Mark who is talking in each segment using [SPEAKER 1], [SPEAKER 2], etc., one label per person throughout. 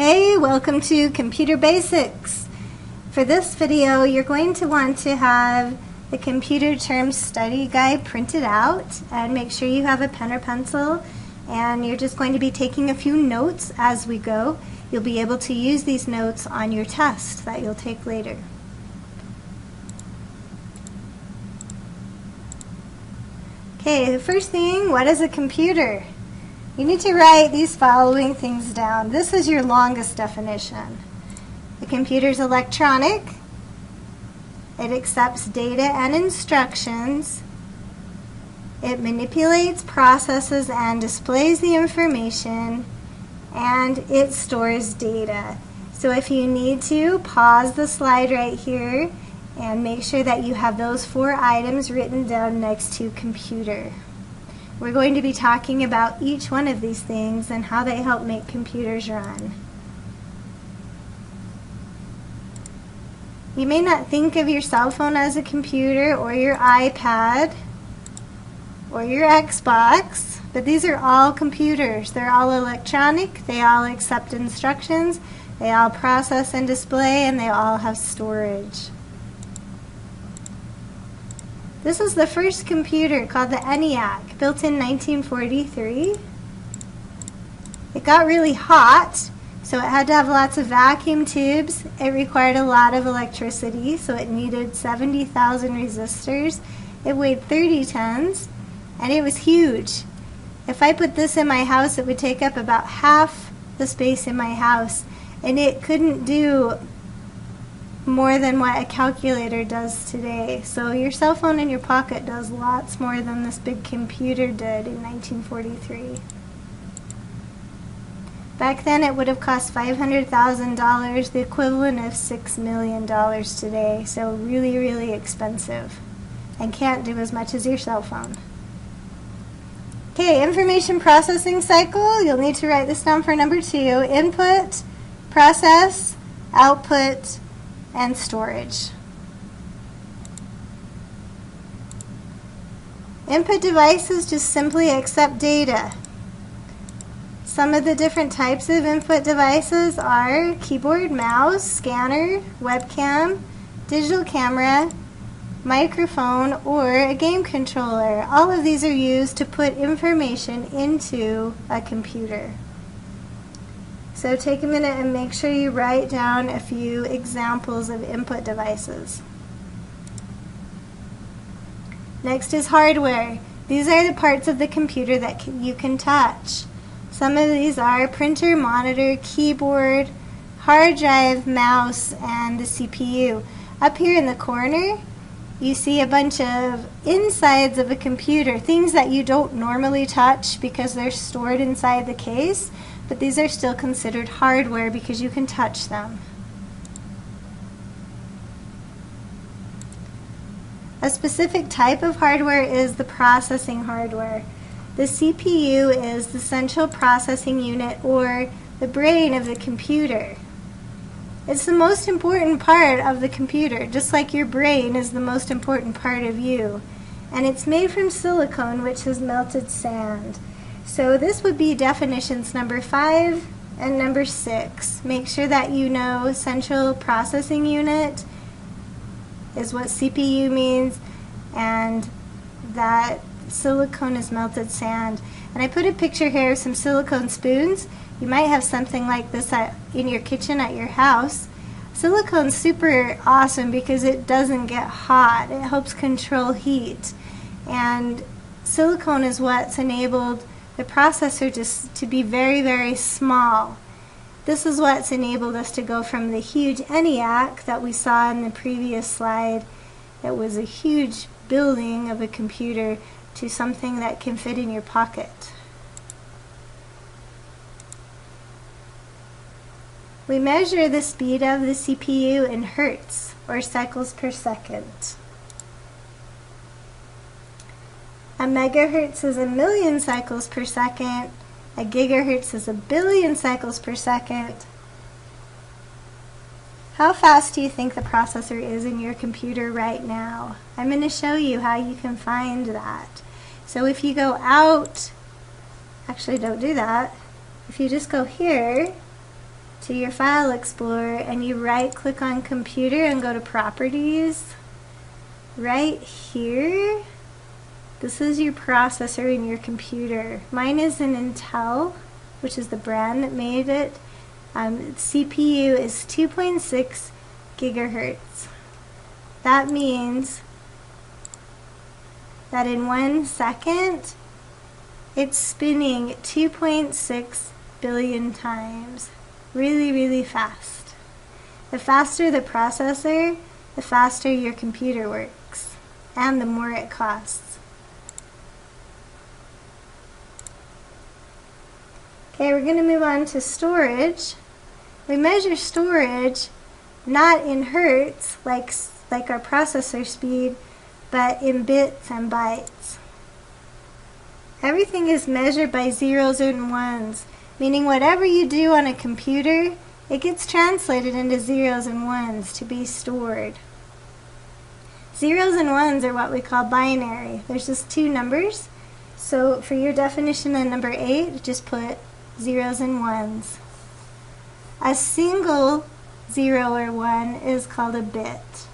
[SPEAKER 1] Hey, welcome to Computer Basics. For this video, you're going to want to have the Computer Terms Study Guide printed out, and make sure you have a pen or pencil, and you're just going to be taking a few notes as we go. You'll be able to use these notes on your test that you'll take later. Okay, the first thing, what is a computer? You need to write these following things down. This is your longest definition. The computer is electronic. It accepts data and instructions. It manipulates, processes, and displays the information. And it stores data. So if you need to, pause the slide right here and make sure that you have those 4 items written down next to computer. We're going to be talking about each one of these things and how they help make computers run. You may not think of your cell phone as a computer or your iPad or your Xbox, but these are all computers. They're all electronic, they all accept instructions, they all process and display, and they all have storage. This is the first computer, called the ENIAC, built in 1943. It got really hot, so it had to have lots of vacuum tubes. It required a lot of electricity, so it needed 70,000 resistors. It weighed 30 tons, and it was huge. If I put this in my house, it would take up about half the space in my house, and it couldn't do more than what a calculator does today. So your cell phone in your pocket does lots more than this big computer did in 1943. Back then it would have cost $500,000, the equivalent of $6 million today. So really, really expensive and can't do as much as your cell phone. Okay, information processing cycle. You'll need to write this down for number 2. Input, process, output, and storage. Input devices just simply accept data. Some of the different types of input devices are keyboard, mouse, scanner, webcam, digital camera, microphone, or a game controller. All of these are used to put information into a computer. So take a minute and make sure you write down a few examples of input devices. Next is hardware. These are the parts of the computer that you can touch. Some of these are printer, monitor, keyboard, hard drive, mouse, and the CPU. Up here in the corner, you see a bunch of insides of a computer, things that you don't normally touch because they're stored inside the case. But these are still considered hardware because you can touch them. A specific type of hardware is the processing hardware. The CPU is the central processing unit, or the brain of the computer. It's the most important part of the computer, just like your brain is the most important part of you. And it's made from silicone, which is melted sand. So this would be definitions number 5 and number 6. Make sure that you know central processing unit is what CPU means, and that silicone is melted sand. And I put a picture here of some silicone spoons. You might have something like this in your kitchen at your house. Silicone's super awesome because it doesn't get hot. It helps control heat. And silicone is what's enabled the processor just to be very, very small. This is what's enabled us to go from the huge ENIAC that we saw in the previous slide, that was a huge building of a computer, to something that can fit in your pocket. We measure the speed of the CPU in hertz, or cycles per second. A megahertz is 1,000,000 cycles per second. A gigahertz is 1,000,000,000 cycles per second. How fast do you think the processor is in your computer right now? I'm going to show you how you can find that. So if you go out, actually don't do that. If you just go here to your File Explorer and you right-click on Computer and go to Properties. Right here, this is your processor in your computer. Mine is an Intel, which is the brand that made it. CPU is 2.6 gigahertz. That means that in 1 second, it's spinning 2.6 billion times. Really, really fast. The faster the processor, the faster your computer works, and the more it costs. Okay, we're going to move on to storage. We measure storage not in hertz like our processor speed, but in bits and bytes. Everything is measured by zeros and ones, meaning whatever you do on a computer, it gets translated into zeros and ones to be stored. Zeros and ones are what we call binary. There's just two numbers. So for your definition of number 8, just put zeros and ones. A single 0 or 1 is called a bit,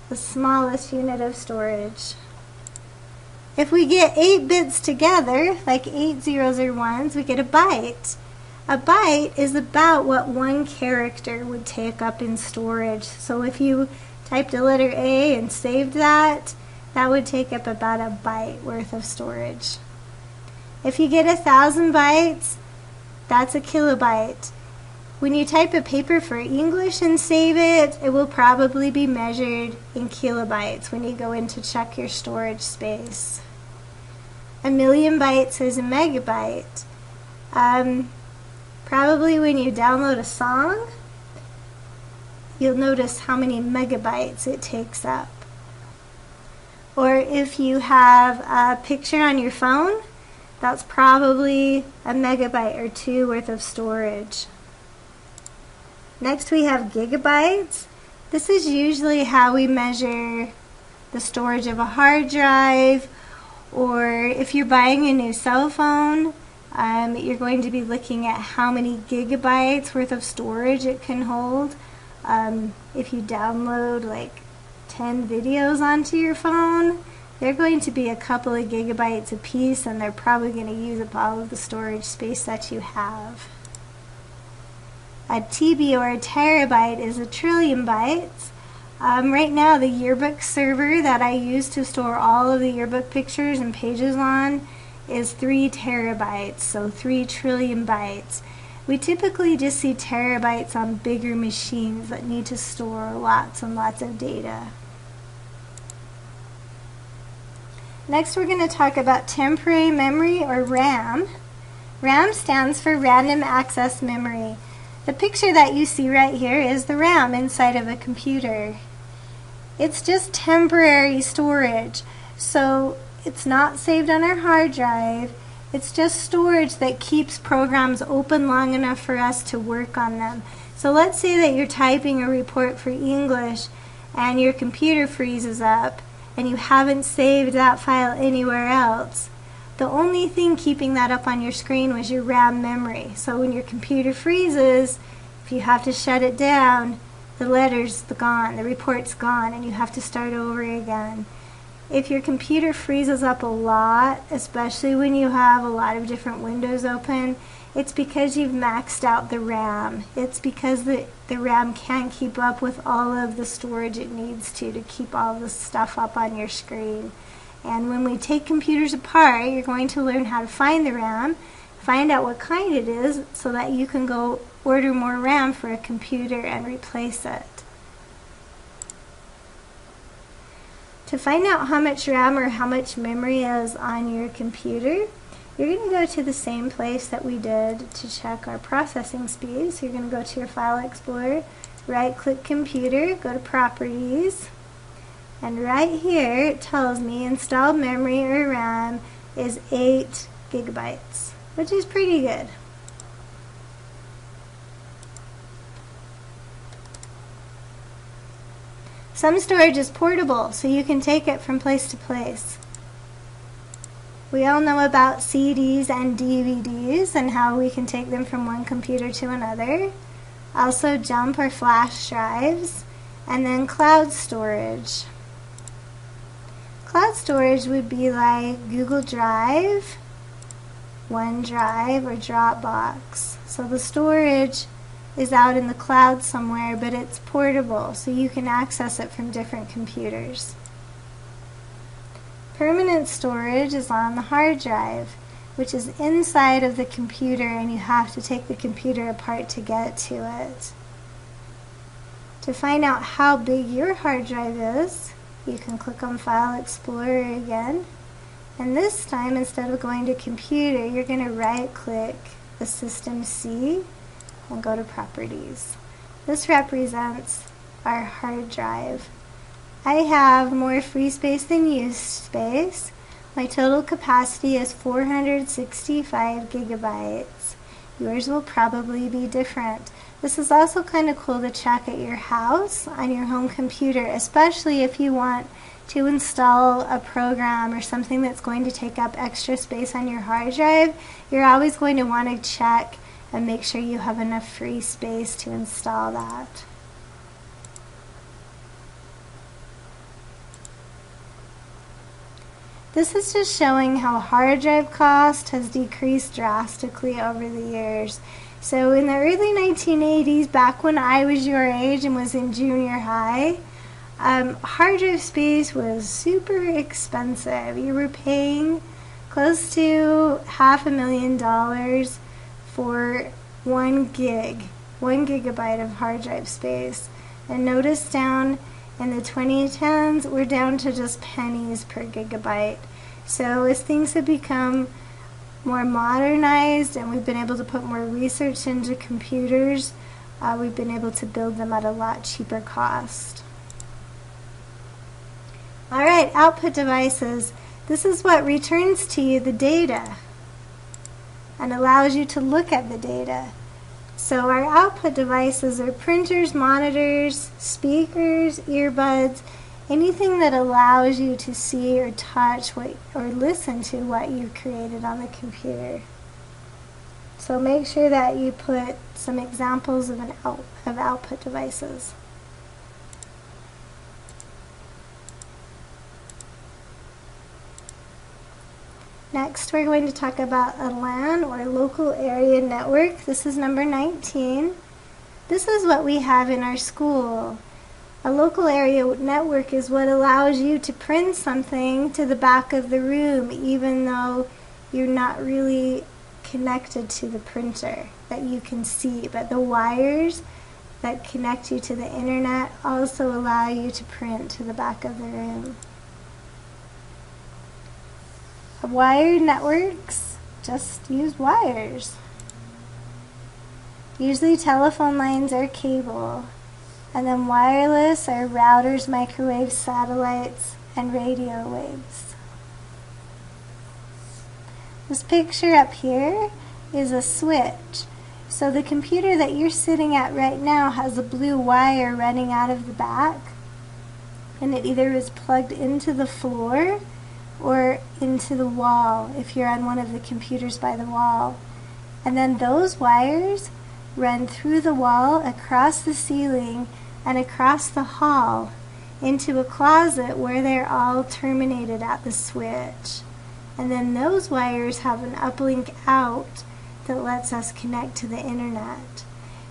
[SPEAKER 1] the smallest unit of storage. If we get 8 bits together, like 8 zeros or ones, we get a byte. A byte is about what one character would take up in storage. So if you typed a letter A and saved that, that would take up about a byte worth of storage. If you get 1,000 bytes, that's a kilobyte. When you type a paper for English and save it, it will probably be measured in kilobytes when you go in to check your storage space. 1,000,000 bytes is a megabyte. Probably when you download a song, you'll notice how many megabytes it takes up. Or if you have a picture on your phone, that's probably a megabyte or 2 worth of storage. Next we have gigabytes. This is usually how we measure the storage of a hard drive, or if you're buying a new cell phone, you're going to be looking at how many gigabytes worth of storage it can hold. If you download like 10 videos onto your phone, they're going to be a couple of gigabytes a piece, and they're probably going to use up all of the storage space that you have. A TB or a terabyte is a trillion bytes. Right now the yearbook server that I use to store all of the yearbook pictures and pages on is 3 terabytes, so 3 trillion bytes. We typically just see terabytes on bigger machines that need to store lots and lots of data. Next we're going to talk about temporary memory, or RAM. RAM stands for Random Access Memory. The picture that you see right here is the RAM inside of a computer. It's just temporary storage, so it's not saved on our hard drive. It's just storage that keeps programs open long enough for us to work on them. So let's say that you're typing a report for English and your computer freezes up and you haven't saved that file anywhere else. The only thing keeping that up on your screen was your RAM memory. So when your computer freezes, if you have to shut it down, the letter's gone, the report's gone, and you have to start over again. If your computer freezes up a lot, especially when you have a lot of different windows open, it's because you've maxed out the RAM. It's because the RAM can't keep up with all of the storage it needs to keep all the stuff up on your screen. And when we take computers apart, you're going to learn how to find the RAM, find out what kind it is, so that you can go order more RAM for a computer and replace it. To find out how much RAM or how much memory is on your computer, you're going to go to the same place that we did to check our processing speed. So you're going to go to your File Explorer, right-click Computer, go to Properties, and right here it tells me installed memory or RAM is 8 gigabytes, which is pretty good. Some storage is portable, so you can take it from place to place. We all know about CDs and DVDs and how we can take them from one computer to another. also jump or flash drives, and then cloud storage. Cloud storage would be like Google Drive, OneDrive, or Dropbox. So the storage is out in the cloud somewhere, but it's portable, so you can access it from different computers. Permanent storage is on the hard drive, which is inside of the computer, and you have to take the computer apart to get to it. To find out how big your hard drive is, you can click on File Explorer again, and this time, instead of going to Computer, you're going to right-click the System C and go to Properties. This represents our hard drive. I have more free space than used space. My total capacity is 465 gigabytes. Yours will probably be different. This is also kind of cool to check at your house on your home computer, especially if you want to install a program or something that's going to take up extra space on your hard drive. You're always going to want to check and make sure you have enough free space to install that. This is just showing how hard drive cost has decreased drastically over the years. So in the early 1980s, back when I was your age and was in junior high, hard drive space was super expensive. You were paying close to $500,000 for 1 gigabyte of hard drive space. And notice down in the 2010s, we're down to just pennies per gigabyte. So as things have become more modernized and we've been able to put more research into computers, we've been able to build them at a lot cheaper cost. Alright, output devices. This is what returns to you the data and allows you to look at the data. So our output devices are printers, monitors, speakers, earbuds, anything that allows you to see or touch or listen to what you've created on the computer. So make sure that you put some examples of output devices. Next, we're going to talk about a LAN, or local area network. This is number 19. This is what we have in our school. A local area network is what allows you to print something to the back of the room, even though you're not really connected to the printer that you can see. But the wires that connect you to the internet also allow you to print to the back of the room. Wired networks just use wires. Usually telephone lines are cable, and then wireless are routers, microwaves, satellites, and radio waves. This picture up here is a switch. So the computer that you're sitting at right now has a blue wire running out of the back, and it either is plugged into the floor or into the wall if you're on one of the computers by the wall. And then those wires run through the wall, across the ceiling, and across the hall into a closet where they're all terminated at the switch. And then those wires have an uplink out that lets us connect to the internet.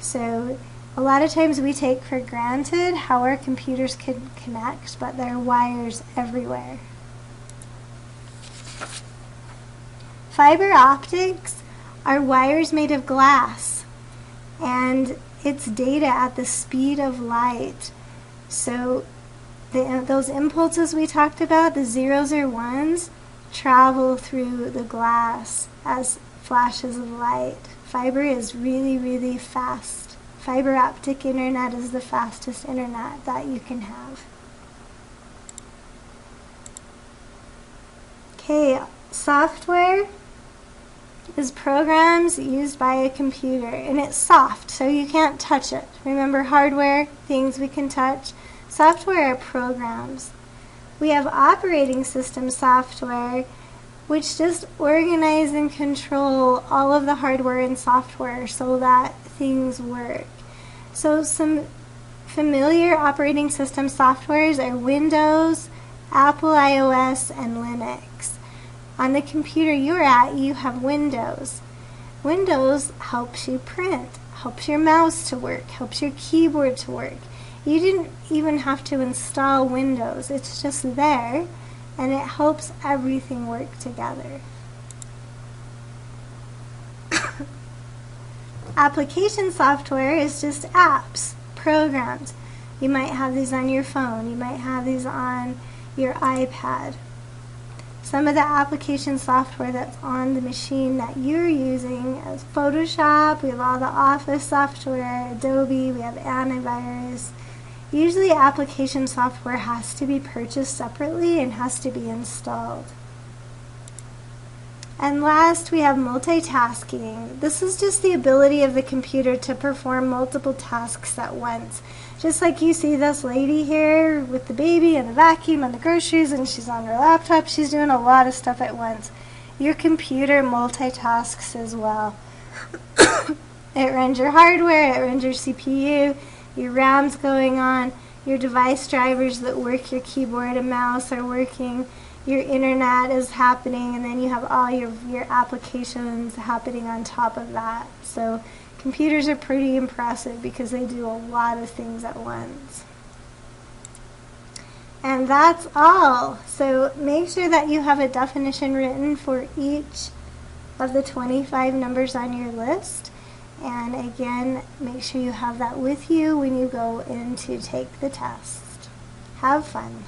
[SPEAKER 1] So a lot of times we take for granted how our computers can connect, but there are wires everywhere. Fiber optics are wires made of glass, and it's data at the speed of light. So those impulses we talked about, the zeros or ones, travel through the glass as flashes of light. Fiber is really, really fast. Fiber optic internet is the fastest internet that you can have. Okay, software is programs used by a computer, and it's soft, so you can't touch it. Remember, hardware, things we can touch. Software are programs. We have operating system software, which just organize and control all of the hardware and software so that things work. So some familiar operating system softwares are Windows, Apple iOS, and Linux. On the computer you're at, you have Windows. Windows helps you print, helps your mouse to work, helps your keyboard to work. You didn't even have to install Windows. It's just there, and it helps everything work together. Application software is just apps, programs. You might have these on your phone. You might have these on your iPad. Some of the application software that's on the machine that you're using is Photoshop. We have all the Office software, Adobe, we have antivirus. Usually application software has to be purchased separately and has to be installed. And last, we have multitasking. This is just the ability of the computer to perform multiple tasks at once. Just like you see this lady here with the baby and the vacuum and the groceries, and she's on her laptop. She's doing a lot of stuff at once. Your computer multitasks as well. It runs your hardware, it runs your CPU, your RAM's going on, your device drivers that work your keyboard and mouse are working. Your internet is happening, and then you have all your applications happening on top of that. So computers are pretty impressive because they do a lot of things at once. And that's all. So make sure that you have a definition written for each of the 25 numbers on your list. And again, make sure you have that with you when you go in to take the test. Have fun.